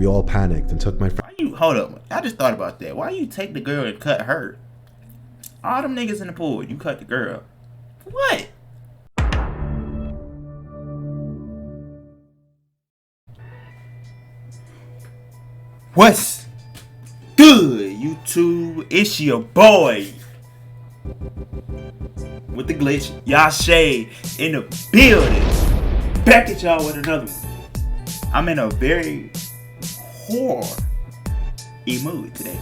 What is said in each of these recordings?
We all panicked and took my friend. Why you, hold up, I just thought about that. Why you take the girl and cut her? All them niggas in the pool, you cut the girl. What? What's good, YouTube? It's your boy with the glitch, Yashay, in the building. Back at y'all with another one. I'm in a very horror-y mood today.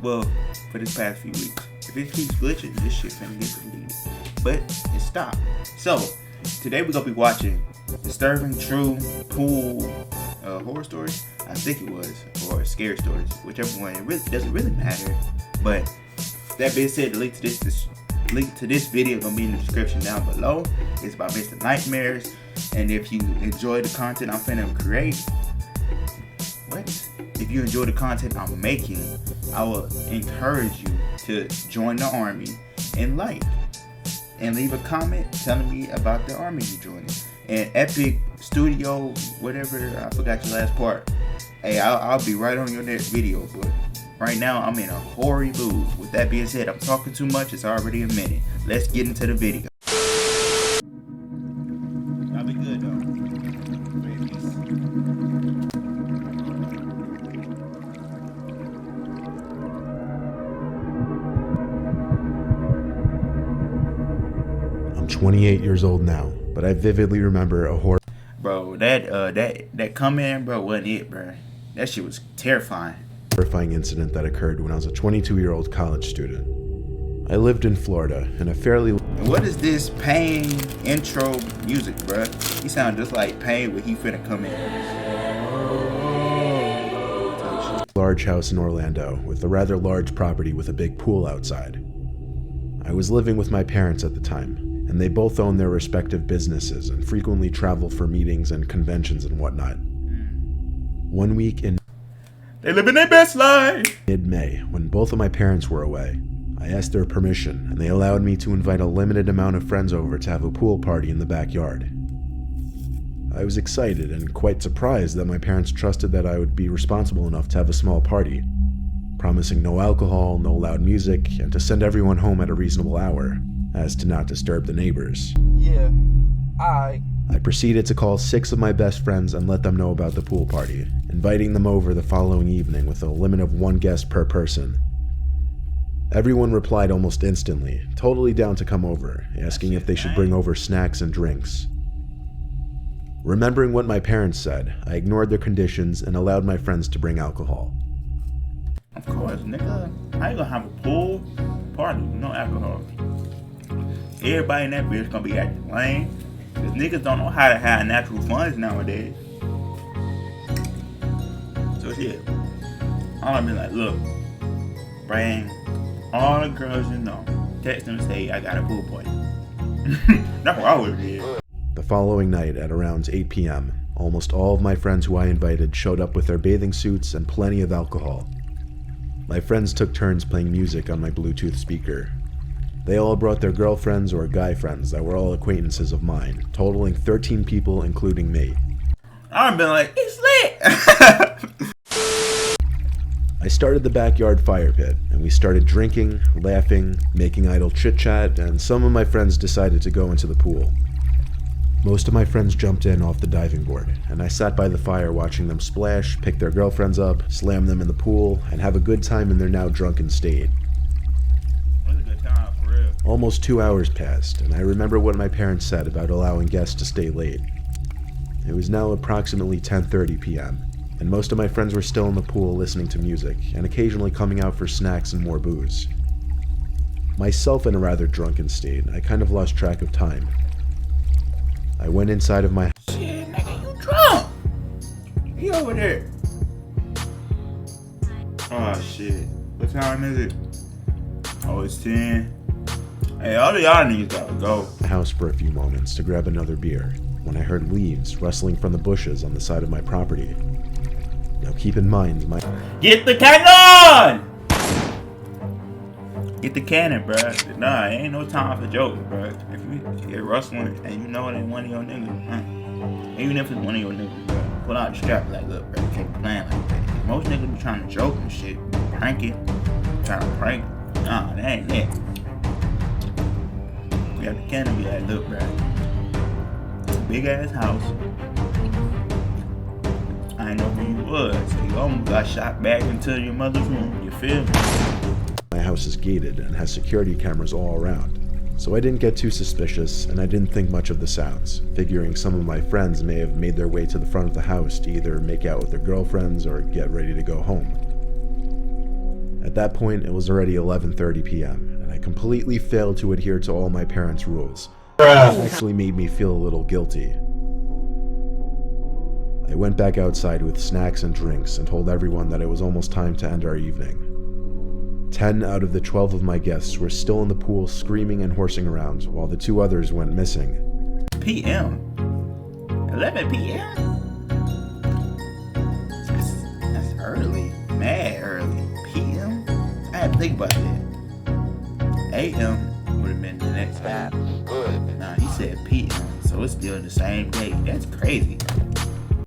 Well, for this past few weeks. If it keeps glitching, this shit finna get deleted. But it stopped. So, today we're gonna be watching Disturbing True Pool horror stories. I think it was, or scary stories, whichever one. It really doesn't really matter. But that being said, the link to this video gonna be in the description down below. It's about Mr. Nightmares, and if you enjoy the content I'm finna create, if you enjoy the content I'm making, I will encourage you to join the army and leave a comment telling me about the army you joined. And Epic Studio, whatever, I forgot your last part. Hey, I'll be right on your next video, but right now I'm in a horror mood. With that being said, I'm talking too much. It's already a minute. Let's get into the video. I'll be good though. I'm 28 years old now, but I vividly remember a horror. Bro, that come in, bro, wasn't it, bro? That shit was terrifying. Horrifying incident that occurred when I was a 22-year-old college student. I lived in Florida in a fairly... What is this Pain intro music, bro? He sound just like Pain when he finna come in. large house in Orlando with a rather large property with a big pool outside. I was living with my parents at the time, and they both own their respective businesses and frequently travel for meetings and conventions and whatnot. One week in They living their best life. Mid-May, when both of my parents were away, I asked their permission, and they allowed me to invite a limited amount of friends over to have a pool party in the backyard. I was excited and quite surprised that my parents trusted that I would be responsible enough to have a small party, promising no alcohol, no loud music, and to send everyone home at a reasonable hour, as to not disturb the neighbors. Yeah, I proceeded to call 6 of my best friends and let them know about the pool party, inviting them over the following evening with a limit of 1 guest per person. Everyone replied almost instantly, totally down to come over, asking if they should bring over snacks and drinks. Remembering what my parents said, I ignored their conditions and allowed my friends to bring alcohol. Of course, nigga. How you gonna have a pool party with no alcohol? Everybody in that bitch gonna be acting lame. Cause niggas don't know how to have natural funds nowadays. So shit. I'll be like, look, bring all the girls you know. Text them and say, I got a pool party. That's what I would do. The following night at around 8 p.m., almost all of my friends who I invited showed up with their bathing suits and plenty of alcohol. My friends took turns playing music on my Bluetooth speaker. They all brought their girlfriends or guy friends that were all acquaintances of mine, totaling 13 people including me. I've been like, it's lit! I started the backyard fire pit, and we started drinking, laughing, making idle chit-chat, and some of my friends decided to go into the pool. Most of my friends jumped in off the diving board, and I sat by the fire watching them splash, pick their girlfriends up, slam them in the pool, and have a good time in their now drunken state. That was a good time, for real. Almost 2 hours passed, and I remember what my parents said about allowing guests to stay late. It was now approximately 10:30 p.m., and most of my friends were still in the pool listening to music, and occasionally coming out for snacks and more booze. Myself in a rather drunken state, I kind of lost track of time. I went inside of my Shit, nigga, you drunk! He over there. Oh shit. What time is it? Oh, it's 10. Hey, all of y'all niggas gotta go. house for a few moments to grab another beer, when I heard leaves rustling from the bushes on the side of my property. Now keep in mind, Get the cannon! Get the cannon, bruh. Nah, ain't no time for jokes, bruh. If you get rustling and you know it ain't one of your niggas, even if it's one of your niggas, bruh, pull out the strap like, look, bruh, can't plan Most niggas be trying to joke and shit, prank it, trying to prank. Nah, that ain't it. You have to kind of be like, look, bro. It's a big ass house. I ain't know who you was. So you almost got shot back into your mother's room. You feel me? My house is gated and has security cameras all around, so I didn't get too suspicious and I didn't think much of the sounds, figuring some of my friends may have made their way to the front of the house to either make out with their girlfriends or get ready to go home. At that point, it was already 11:30 p.m., and I completely failed to adhere to all my parents' rules. It actually made me feel a little guilty. I went back outside with snacks and drinks and told everyone that it was almost time to end our evening. 10 out of the 12 of my guests were still in the pool screaming and horsing around, while the 2 others went missing. PM? 11 p.m.? That's early. Mad early. PM? I had to think about that. AM would have been the next day. Nah, he said PM, so it's still the same day. That's crazy.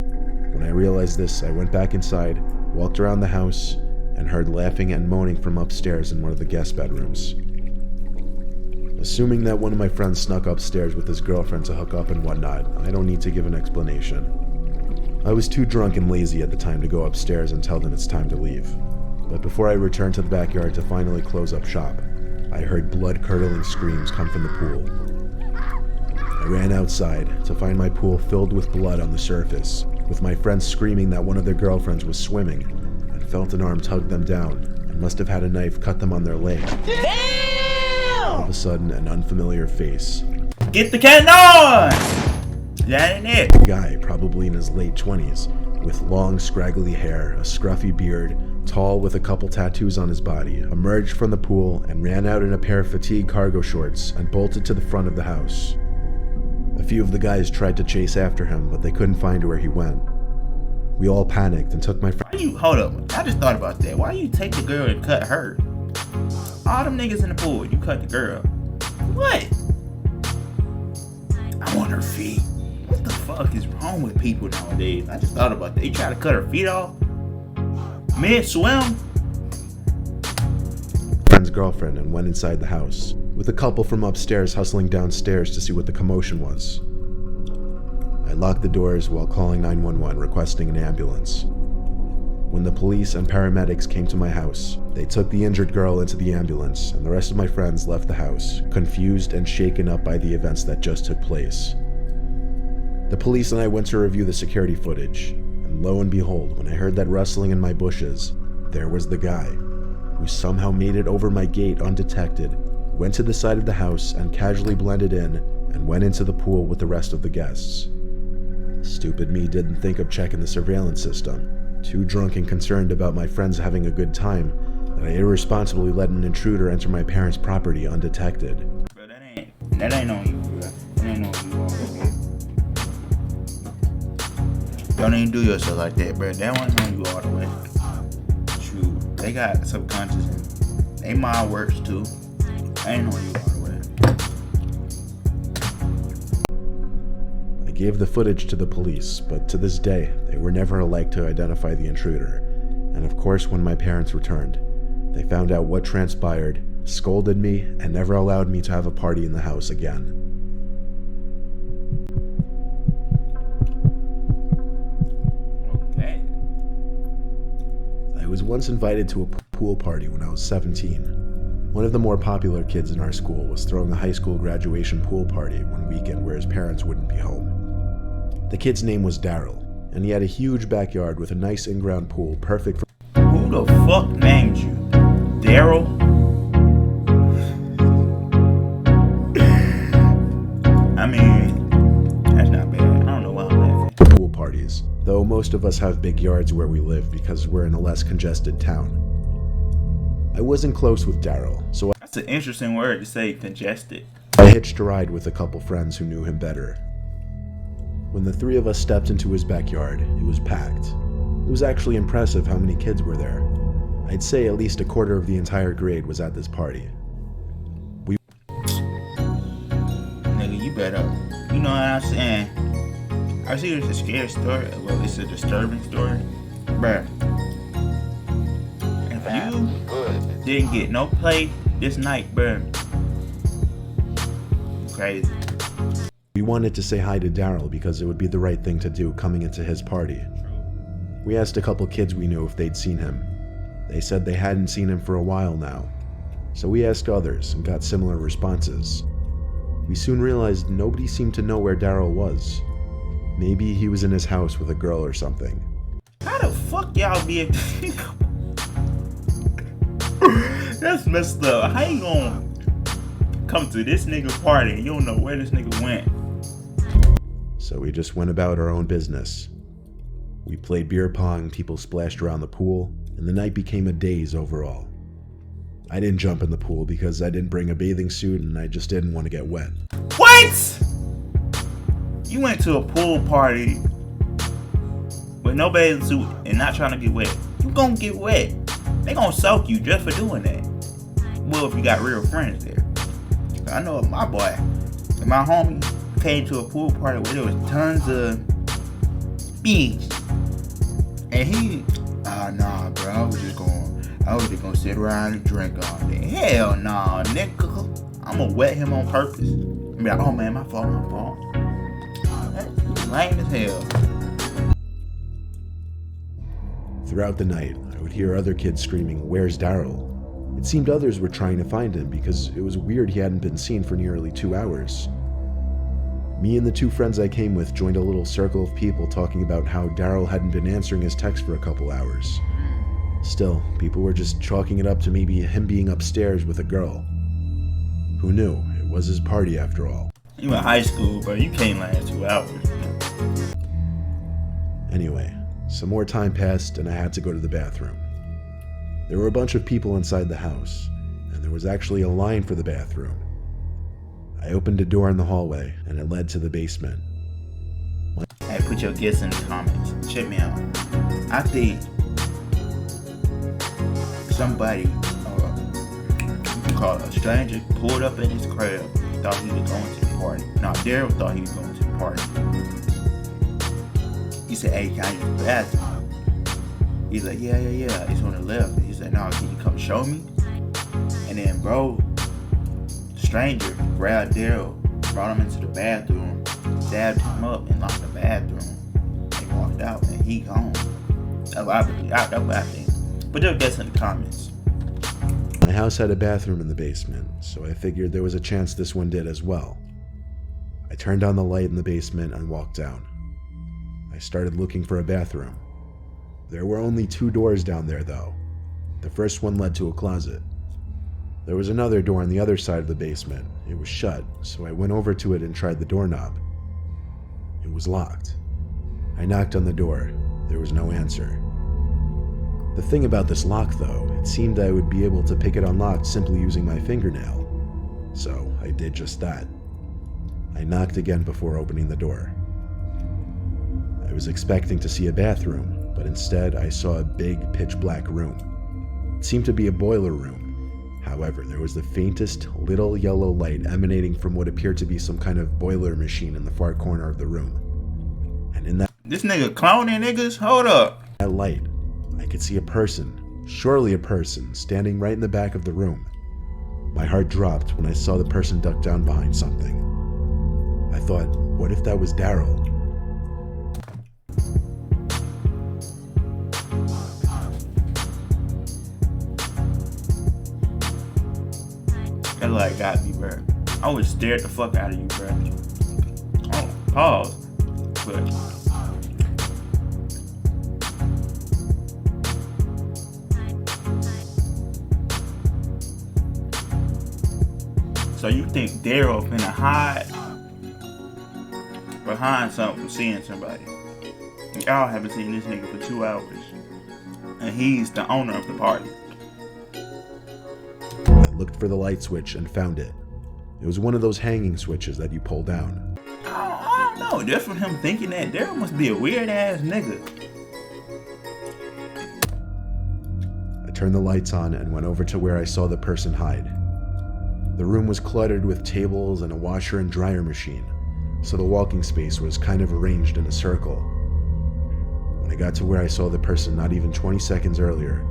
When I realized this, I went back inside, walked around the house, and heard laughing and moaning from upstairs in one of the guest bedrooms. Assuming that one of my friends snuck upstairs with his girlfriend to hook up and whatnot, I don't need to give an explanation. I was too drunk and lazy at the time to go upstairs and tell them it's time to leave. But before I returned to the backyard to finally close up shop, I heard blood-curdling screams come from the pool. I ran outside to find my pool filled with blood on the surface, with my friends screaming that one of their girlfriends was swimming, and felt an arm tug them down and must have had a knife cut them on their leg. Damn! All of a sudden, an unfamiliar face. Get the cannon on! That ain't it. A guy, probably in his late 20s, with long scraggly hair, a scruffy beard, tall with a couple tattoos on his body, emerged from the pool and ran out in a pair of fatigue cargo shorts and bolted to the front of the house. A few of the guys tried to chase after him, but they couldn't find where he went. We all panicked and took my friend. Hold up, I just thought about that. Why you take the girl and cut her? All them niggas in the pool, you cut the girl. What? I want her feet. What the fuck is wrong with people nowadays? I just thought about that. You try to cut her feet off? Mid-swim? Friend's girlfriend and went inside the house, with a couple from upstairs hustling downstairs to see what the commotion was. I locked the doors while calling 911 requesting an ambulance. When the police and paramedics came to my house, they took the injured girl into the ambulance, and the rest of my friends left the house, confused and shaken up by the events that just took place. The police and I went to review the security footage, and lo and behold, when I heard that rustling in my bushes, there was the guy, who somehow made it over my gate undetected, went to the side of the house and casually blended in, and went into the pool with the rest of the guests. Stupid me didn't think of checking the surveillance system, too drunk and concerned about my friends having a good time, that I irresponsibly let an intruder enter my parents' property undetected. Bro, that ain't on you, bro. That ain't on you all, bro. Don't even do yourself like that, bro. That one's on you all the way. True. They got subconscious and they mind works too. I ain't on you all the way. I gave the footage to the police, but to this day, they were never alike to identify the intruder. And of course, when my parents returned, they found out what transpired, scolded me, and never allowed me to have a party in the house again. Okay. I was once invited to a pool party when I was 17. One of the more popular kids in our school was throwing a high school graduation pool party one weekend where his parents wouldn't be home. The kid's name was Darrell, and he had a huge backyard with a nice in-ground pool perfect for— Who the fuck named you? Darrell? I mean, that's not bad. I don't know why I'm laughing. pool parties, though most of us have big yards where we live because we're in a less congested town. I wasn't close with Darrell, so That's an interesting word to say, congested. I hitched a ride with a couple friends who knew him better. When the 3 of us stepped into his backyard, it was packed. It was actually impressive how many kids were there. I'd say at least a quarter of the entire grade was at this party. Nigga, you better. You know what I'm saying? I see it's a scary story. Well, it's a disturbing story. Bruh, You didn't get no play this night, bro. Crazy. We wanted to say hi to Darrell because it would be the right thing to do coming into his party. We asked a couple kids we knew if they'd seen him. They said they hadn't seen him for a while now. So we asked others and got similar responses. We soon realized nobody seemed to know where Darrell was. Maybe he was in his house with a girl or something. How the fuck y'all be able to... That's messed up. How you gonna come to this nigga party and you don't know where this nigga went? So we just went about our own business. We played beer pong, people splashed around the pool, and the night became a daze overall. I didn't jump in the pool because I didn't bring a bathing suit and I just didn't want to get wet. What? You went to a pool party with no bathing suit and not trying to get wet. You gonna get wet. They gonna soak you just for doing that. Well, if you got real friends there. I know my boy and my homie came to a pool party where there was tons of beach. And he, nah, bro, I was just gonna sit around and drink all day. Hell nah, nigga. I'ma wet him on purpose. I be like, oh man, my fault. That's lame as hell. Throughout the night, I would hear other kids screaming, "Where's Darrell?" It seemed others were trying to find him because it was weird he hadn't been seen for nearly 2 hours. Me and the two friends I came with joined a little circle of people talking about how Darrell hadn't been answering his text for a couple hours. Still, people were just chalking it up to maybe him being upstairs with a girl. Who knew? It was his party after all. You in high school, bro. You can't last 2 hours. Anyway, some more time passed and I had to go to the bathroom. There were a bunch of people inside the house, and there was actually a line for the bathroom. I opened a door in the hallway, and it led to the basement. Hey, put your guess in the comments. Check me out. I think somebody, you can call it a stranger, pulled up at his crib, thought he was going to the party. No, Darrell thought he was going to the party. He said, hey, can I use the bathroom? He's like, yeah, it's on the left. He said, no, can you come show me? And then, bro, the stranger grabbed Darrell, brought him into the bathroom, stabbed him up, and locked the bathroom. They walked out, and he gone. That's what I think. But they'll guess in the comments. My house had a bathroom in the basement, so I figured there was a chance this one did as well. I turned on the light in the basement and walked down. I started looking for a bathroom. There were only 2 doors down there, though. The first one led to a closet. There was another door on the other side of the basement. It was shut, so I went over to it and tried the doorknob. It was locked. I knocked on the door. There was no answer. The thing about this lock, though, it seemed I would be able to pick it unlocked simply using my fingernail. So I did just that. I knocked again before opening the door. I was expecting to see a bathroom, but instead I saw a big pitch-black room. It seemed to be a boiler room. However, there was the faintest little yellow light emanating from what appeared to be some kind of boiler machine in the far corner of the room. And in that... This nigga cloning niggas? Hold up. That light, I could see a person, surely a person, standing right in the back of the room. My heart dropped when I saw the person duck down behind something. I thought, what if that was Darrell? That like got me, bro. I was scared the fuck out of you, bro. Oh, pause. But so you think Darrell finna hide behind something from seeing somebody? Y'all haven't seen this nigga for 2 hours, and he's the owner of the party. I looked for the light switch and found it. It was one of those hanging switches that you pull down. I don't know. Just from him thinking that, Darrell must be a weird ass nigga. I turned the lights on and went over to where I saw the person hide. The room was cluttered with tables and a washer and dryer machine, so the walking space was kind of arranged in a circle. When I got to where I saw the person not even 20 seconds earlier,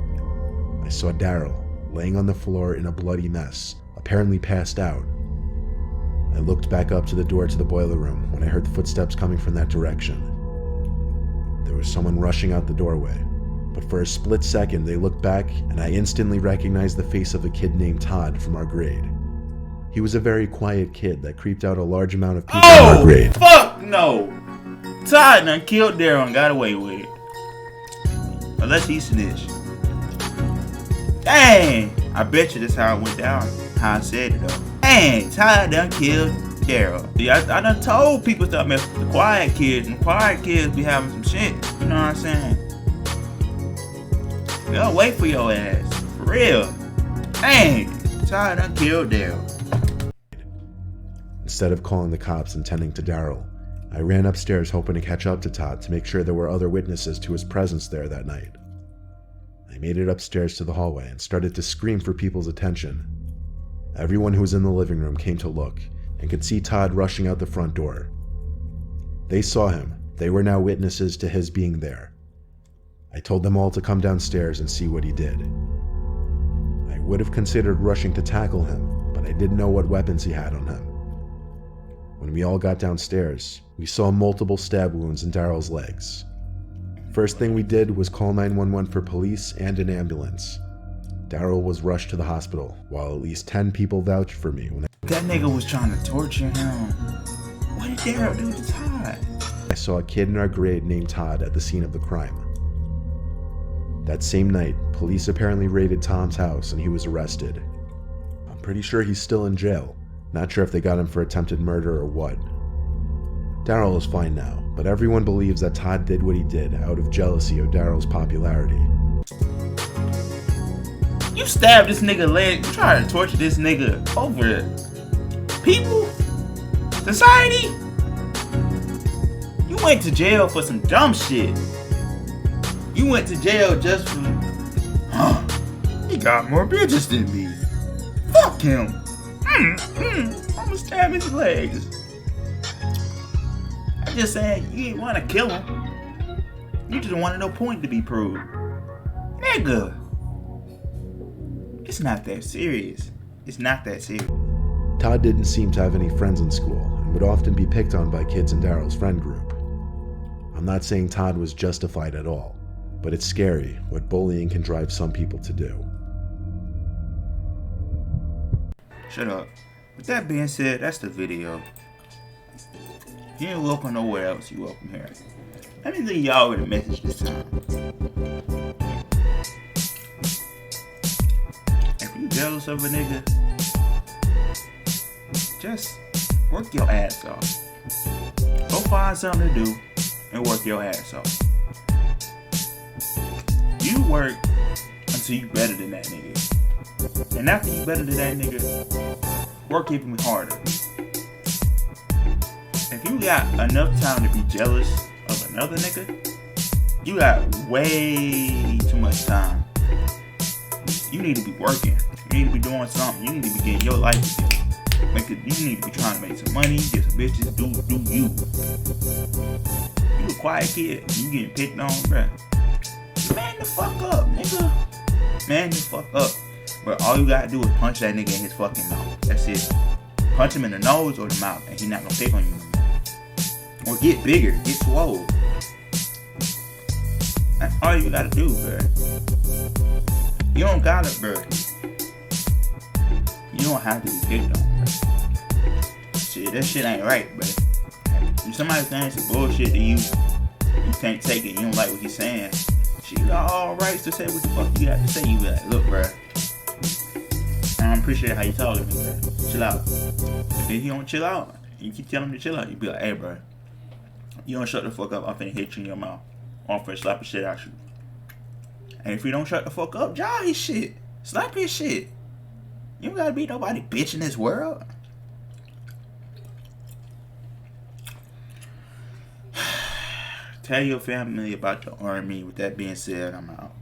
I saw Darrell laying on the floor in a bloody mess, apparently passed out. I looked back up to the door to the boiler room when I heard footsteps coming from that direction. There was someone rushing out the doorway, but for a split second they looked back and I instantly recognized the face of a kid named Todd from our grade. He was a very quiet kid that creeped out a large amount of people in our grade. Fuck no! Todd done killed Darrell and got away with it. Unless he snitched. Dang! I bet you that's how it went down. How I said it though. Dang! Todd done killed Darrell. Yeah, I done told people to mess with the quiet kids. And the quiet kids be having some shit. You know what I'm saying? They'll wait for your ass. For real. Dang! Todd done killed Darrell. Instead of calling the cops and tending to Darrell, I ran upstairs hoping to catch up to Todd to make sure there were other witnesses to his presence there that night. I made it upstairs to the hallway and started to scream for people's attention. Everyone who was in the living room came to look and could see Todd rushing out the front door. They saw him. They were now witnesses to his being there. I told them all to come downstairs and see what he did. I would have considered rushing to tackle him, but I didn't know what weapons he had on him. When we all got downstairs, we saw multiple stab wounds in Darrell's legs. First thing we did was call 911 for police and an ambulance. Darrell was rushed to the hospital, while at least 10 people vouched for me when that nigga was trying to torture him. What did Darrell do to Todd? I saw a kid in our grade named Todd at the scene of the crime. That same night, police apparently raided Tom's house and he was arrested. I'm pretty sure he's still in jail. Not sure if they got him for attempted murder or what. Darrell is fine now, but everyone believes that Todd did what he did out of jealousy of Darrell's popularity. You stabbed this nigga leg, you tried to torture this nigga over people? Society? You went to jail for some dumb shit. You went to jail just for... He got more bitches than me. Fuck him. I'ma stab his legs. I'm just saying, you didn't want to kill him. You just wanted no point to be proved. Nigga. It's not that serious. It's not that serious. Todd didn't seem to have any friends in school and would often be picked on by kids in Darrell's friend group. I'm not saying Todd was justified at all, but it's scary what bullying can drive some people to do. Shut up. With that being said, that's the video. You ain't welcome nowhere else, you welcome here. Let me leave y'all with a message this time. If you jealous of a nigga, just work your ass off. Go find something to do and work your ass off. You work until you better than that nigga. And after you better than that nigga, work even harder. If you got enough time to be jealous of another nigga, you got way too much time. You need to be working. You need to be doing something. You need to be getting your life together. You need to be trying to make some money, get some bitches, do you. You a quiet kid, you getting picked on, bruh. Man the fuck up, nigga. Man the fuck up. But all you gotta do is punch that nigga in his fucking mouth. That's it. Punch him in the nose or the mouth, and he not gonna pick on you no more. Or get bigger, get swole. That's all you gotta do, bruh. You don't gotta, bruh. You don't have to be picked on, bruh. Shit, that shit ain't right, bruh. If somebody saying some bullshit to you, you can't take it, you don't like what he's saying, shit, you got all rights to say what the fuck you got to say. You be like, look, bruh, I don't appreciate how you talking to me, bruh. Chill out. If he don't chill out, you keep telling him to chill out, you be like, hey, bruh, you don't shut the fuck up, I'm finna hit you in your mouth. Or I'm finna slap the shit out you. And if you don't shut the fuck up, jaw his shit. Slap his shit. You don't gotta be nobody bitch in this world. Tell your family about the army. With that being said, I'm out.